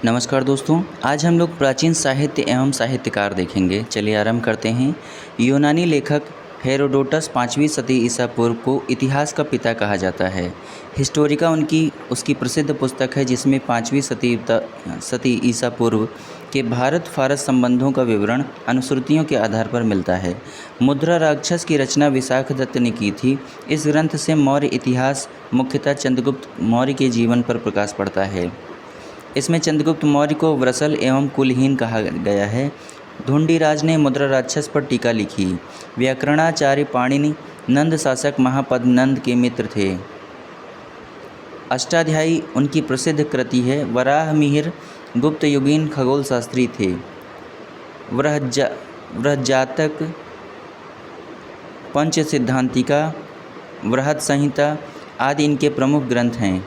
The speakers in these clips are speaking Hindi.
नमस्कार दोस्तों, आज हम लोग प्राचीन साहित्य एवं साहित्यकार देखेंगे। चलिए आरंभ करते हैं। यूनानी लेखक हेरोडोटस 5वीं सदी ईसा पूर्व को इतिहास का पिता कहा जाता है। हिस्टोरिका उसकी प्रसिद्ध पुस्तक है जिसमें 5वीं सदी ईसा पूर्व के भारत फारस संबंधों का विवरण अनुश्रुतियों के आधार पर मिलता है। मुद्रा राक्षस की रचना विशाखदत्त ने की थी। इस ग्रंथ से मौर्य इतिहास मुख्यतः चंद्रगुप्त मौर्य के जीवन पर प्रकाश पड़ता है। इसमें चंद्रगुप्त मौर्य को वृषल एवं कुलहीन कहा गया है। धुंडीराज ने मुद्रा राक्षस पर टीका लिखी। व्याकरणाचार्य पाणिनि नंद शासक महापद नंद के मित्र थे। अष्टाध्यायी उनकी प्रसिद्ध कृति है। वराहमिहिर गुप्त युगीन खगोल शास्त्री थे। बृहज्जातक, पंच सिद्धांतिका, बृहद संहिता आदि इनके प्रमुख ग्रंथ हैं।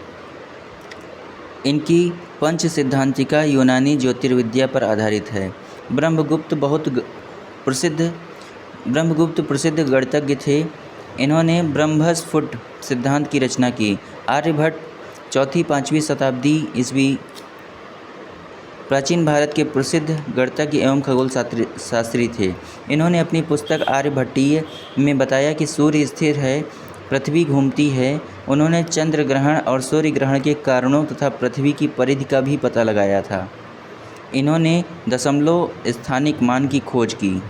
इनकी पंच सिद्धांतिका यूनानी ज्योतिर्विद्या पर आधारित है। ब्रह्मगुप्त प्रसिद्ध गणितज्ञ थे। इन्होंने ब्रह्मस्फुट सिद्धांत की रचना की। आर्यभट्ट 4वीं-5वीं शताब्दी ईस्वी प्राचीन भारत के प्रसिद्ध गणितज्ञ एवं खगोल शास्त्री थे। इन्होंने अपनी पुस्तक आर्यभट्टीय में बताया कि सूर्य स्थिर है, पृथ्वी घूमती है। उन्होंने चंद्र ग्रहण और सूर्य ग्रहण के कारणों तथा पृथ्वी की परिधि का भी पता लगाया था। इन्होंने दशमलव स्थानिक मान की खोज की।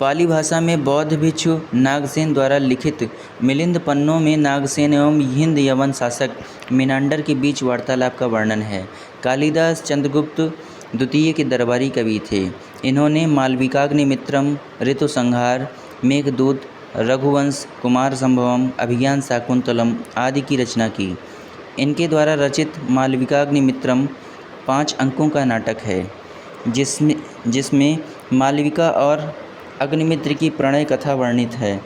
पाली भाषा में बौद्ध भिक्षु नागसेन द्वारा लिखित मिलिंद पन्नों में नागसेन एवं हिंद यवन शासक मिनांडर के बीच वार्तालाप का वर्णन है। कालिदास चंद्रगुप्त द्वितीय के दरबारी कवि थे। इन्होंने मालविकाग्निमित्रम, ऋतुसंहार, मेघदूत, रघुवंश, कुमार संभवम, अभिज्ञान शाकुंतलम आदि की रचना की। इनके द्वारा रचित मालविकाग्निमित्रम 5 अंकों का नाटक है जिसमें मालविका और अग्निमित्र की प्रणय कथा वर्णित है।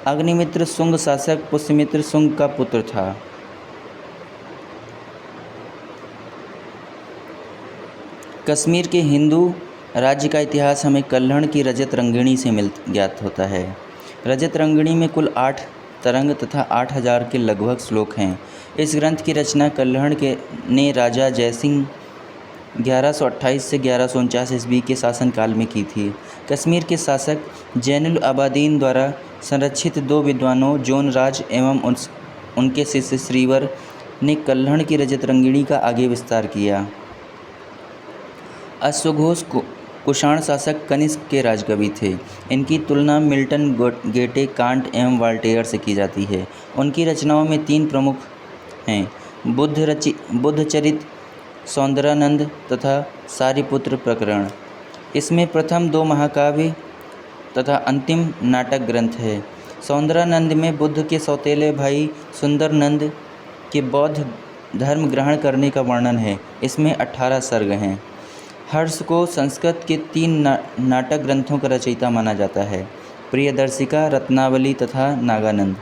अग्निमित्र शुंग शासक पुष्यमित्र शुंग का पुत्र था। कश्मीर के हिंदू राज्य का इतिहास हमें कल्हड़ की रजत रंगिणी से ज्ञात होता है। रजत रंगिणी में कुल 8 तरंग तथा 8000 के लगभग श्लोक हैं। इस ग्रंथ की रचना कल्हड़ ने राजा जयसिंह 1128 से 1149 ईस्वी के शासनकाल में की थी। कश्मीर के शासक जैनुल आबादीन द्वारा संरक्षित 2 विद्वानों जोन राज एवं उनके शिष्य श्रीवर ने कल्हड़ की रजत रंगिणी का आगे विस्तार किया। अश्वघोष कुषाण शासक कनिष्क के राजकवि थे। इनकी तुलना मिल्टन, गेटे, कांट एवं वाल्टेयर से की जाती है। उनकी रचनाओं में 3 प्रमुख हैं: बुद्धचरित, सौंदरानंद तथा सारिपुत्र प्रकरण। इसमें प्रथम 2 महाकाव्य तथा अंतिम नाटक ग्रंथ है। सौंदरानंद में बुद्ध के सौतेले भाई सुंदरनंद के बौद्ध धर्म ग्रहण करने का वर्णन है। इसमें 18 सर्ग हैं। हर्ष को संस्कृत के 3 नाटक ग्रंथों का रचयिता माना जाता है: प्रियदर्शिका, रत्नावली तथा नागानंद।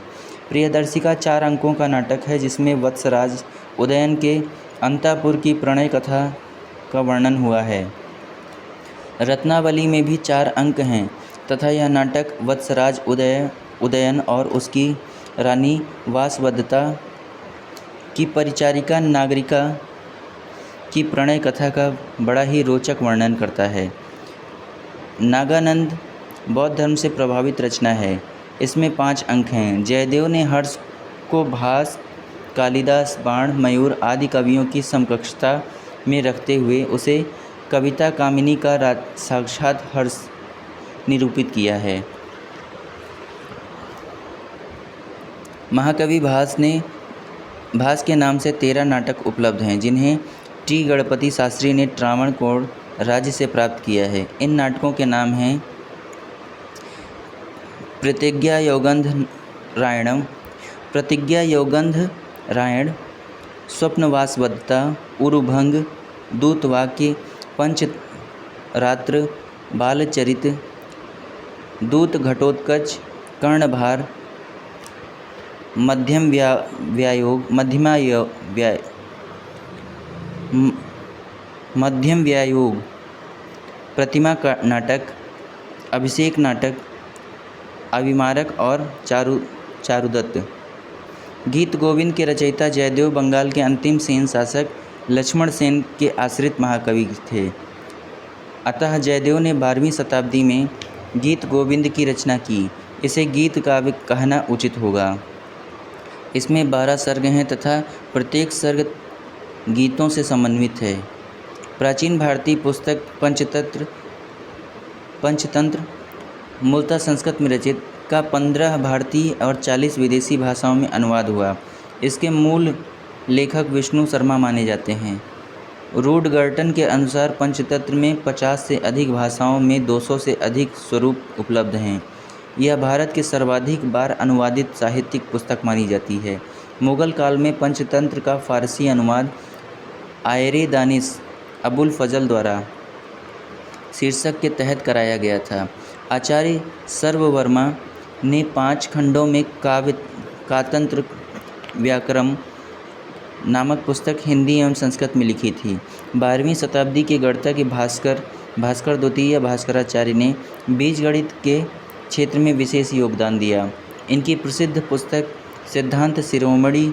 प्रियदर्शिका 4 अंकों का नाटक है जिसमें वत्सराज उदयन के अंतापुर की प्रणय कथा का वर्णन हुआ है। रत्नावली में भी 4 अंक हैं तथा यह नाटक वत्सराज उदयन और उसकी रानी वासवदत्ता की परिचारिका नागरिका की प्रणय कथा का बड़ा ही रोचक वर्णन करता है। नागानंद बौद्ध धर्म से प्रभावित रचना है। इसमें 5 अंक हैं। जयदेव ने हर्ष को भास, कालिदास, बाण, मयूर आदि कवियों की समकक्षता में रखते हुए उसे कविता कामिनी का साक्षात हर्ष निरूपित किया है। महाकवि भास के नाम से 13 नाटक उपलब्ध हैं जिन्हें टी गणपति शास्त्री ने त्रावणकोर राज्य से प्राप्त किया है। इन नाटकों के नाम हैं: प्रतिज्ञा यौगंध रायण, स्वप्नवासवदत्ता, उरुभंग, दूतवाक्य, पंचरात्र, बालचरित, दूत घटोत्कच, कर्णभार, मध्यम व्यायोग, प्रतिमा का नाटक, अभिषेक नाटक, अभिमारक और चारुदत्त। गीत गोविंद के रचयिता जयदेव बंगाल के अंतिम सेन शासक लक्ष्मण सेन के आश्रित महाकवि थे। अतः जयदेव ने 12वीं शताब्दी में गीत गोविंद की रचना की। इसे गीत काव्य कहना उचित होगा। इसमें 12 सर्ग हैं तथा प्रत्येक सर्ग गीतों से समन्वित है। प्राचीन भारतीय पुस्तक पंचतंत्र मूलतः संस्कृत में रचित का 15 भारतीय और 40 विदेशी भाषाओं में अनुवाद हुआ। इसके मूल लेखक विष्णु शर्मा माने जाते हैं। रूडगर्टन के अनुसार पंचतंत्र में 50 से अधिक भाषाओं में 200 से अधिक स्वरूप उपलब्ध हैं। यह भारत के सर्वाधिक बार अनुवादित साहित्यिक पुस्तक मानी जाती है। मुगल काल में पंचतंत्र का फारसी अनुवाद आयरे दानिश अबुल फजल द्वारा शीर्षक के तहत कराया गया था। आचार्य सर्ववर्मा ने 5 खंडों में कातंत्र व्याकरण नामक पुस्तक हिंदी एवं संस्कृत में लिखी थी। 12वीं शताब्दी के गणित के भास्कर द्वितीय भास्कराचार्य ने बीजगणित के क्षेत्र में विशेष योगदान दिया। इनकी प्रसिद्ध पुस्तक सिद्धांत शिरोमणि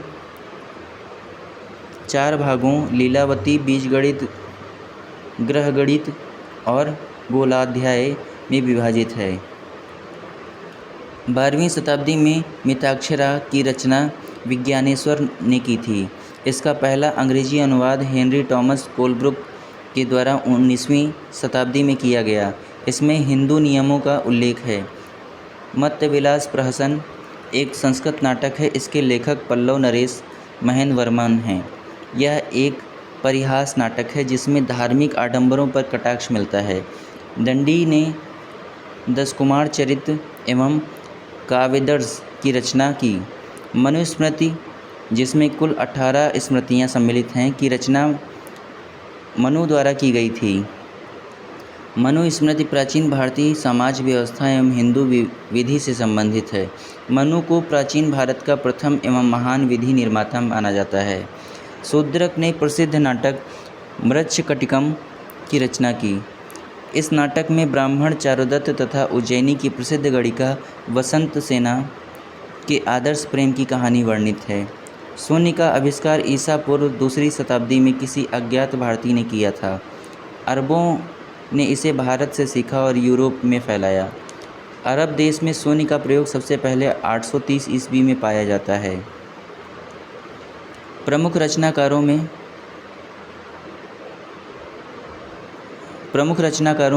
4 भागों लीलावती, बीजगणित, ग्रहगणित और गोलाध्याय में विभाजित है। 12वीं शताब्दी में मिताक्षरा की रचना विज्ञानेश्वर ने की थी। इसका पहला अंग्रेजी अनुवाद हेनरी टॉमस कोलब्रुक के द्वारा 19वीं शताब्दी में किया गया। इसमें हिंदू नियमों का उल्लेख है। मत्स्यविलास प्रहसन एक संस्कृत नाटक है। इसके लेखक पल्लव नरेश महन वर्मन हैं। यह एक परिहास नाटक है जिसमें धार्मिक आडंबरों पर कटाक्ष मिलता है। दंडी ने 10 कुमार चरित्र एवं काव्यादर्श की रचना की। मनुस्मृति, जिसमें कुल 18 स्मृतियाँ सम्मिलित हैं, की रचना मनु द्वारा की गई थी। मनुस्मृति प्राचीन भारतीय समाज व्यवस्था एवं हिंदू विधि से संबंधित है। मनु को प्राचीन भारत का प्रथम एवं महान विधि निर्माता माना जाता है। शूद्रक ने प्रसिद्ध नाटक मृच्छकटिकम की रचना की। इस नाटक में ब्राह्मण चारुदत्त तथा उज्जैनी की प्रसिद्ध गणिका वसंत सेना के आदर्श प्रेम की कहानी वर्णित है। शून्य का आविष्कार ईसा पूर्व 2री शताब्दी में किसी अज्ञात भारतीय ने किया था। अरबों ने इसे भारत से सीखा और यूरोप में फैलाया। अरब देश में शून्य का प्रयोग सबसे पहले 830 ईस्वी में पाया जाता है। प्रमुख रचनाकारों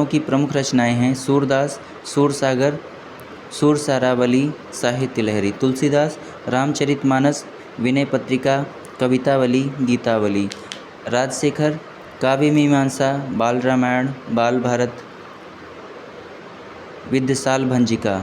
की प्रमुख रचनाएं हैं सूरदास, सूरसागर, सूरसारावली, साहित्य लहरी, तुलसीदास, रामचरितमानस, विनय पत्रिका, कवितावली, गीतावली, राजशेखर, काव्य मीमांसा, बाल रामायण, बाल भारत, विद्यासाल भंजिका।